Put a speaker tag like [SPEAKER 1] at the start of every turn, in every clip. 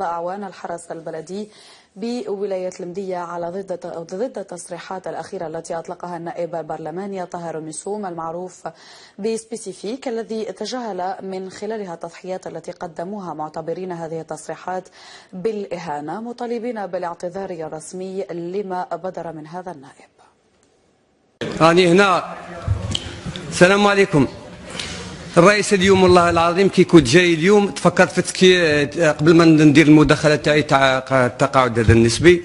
[SPEAKER 1] أعوان الحرس البلدي بولاية المدية على ضد التصريحات الأخيرة التي أطلقها النائب البرلماني طاهر ميسوم المعروف بسبيسيفيك، الذي تجاهل من خلالها التضحيات التي قدموها، معتبرين هذه التصريحات بالإهانة، مطالبين بالاعتذار الرسمي لما بدر من هذا النائب.
[SPEAKER 2] راني هنا. السلام عليكم. الرئيس اليوم والله العظيم كي كنت جاي اليوم تفكرت في قبل ما ندير المداخله تاعي تاع التقاعد هذا النسبي.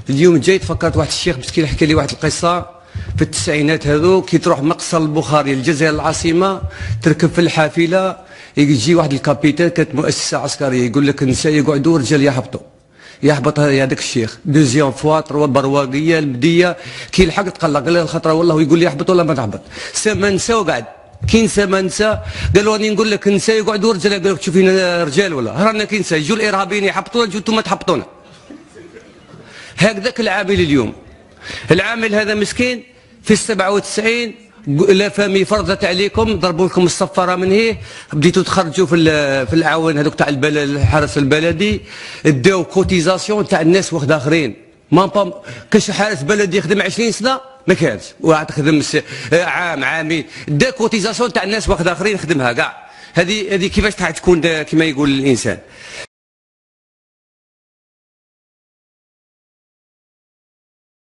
[SPEAKER 2] اليوم جاي تفكرت واحد الشيخ مسكين حكى لي واحد القصه في التسعينات هذو، كي تروح مقصر البخاري الجزائر العاصمه تركب في الحافله يجي واحد الكابيتان، كانت مؤسسه عسكريه، يقول لك النساء يقعدوا والرجال يهبطوا. يهبط هذاك الشيخ دوزيام فوا تروا برواقيه المديه كي الحق تقلق قال له الخطره والله يقول لي يهبط ولا ما تهبط. سما نسى وقعد كي نسى ما نسى قالوا راني نقول لك نسى يقعدوا رجال، قالوا لك تشوفين رجال ولا رانا كي نسى يجوا الارهابيين يحبطونا يجوا انتم تحبطونا. هكذاك العامل اليوم، العامل هذا مسكين في 97 لا فامي فرضت عليكم، ضربوا لكم الصفاره من هيه، بديتوا تخرجوا في الاعوان هذوك تاع الحرس البلدي، داو كوتيزاسيون تاع الناس واخد اخرين. ما كاش حارس بلدي يخدم 20 سنه ما كانش، واحد خدم عامين، دا كوتيزاسيون تاع الناس واخد اخرين خدمها كاع. هذه كيفاش تكون كما يقول الانسان.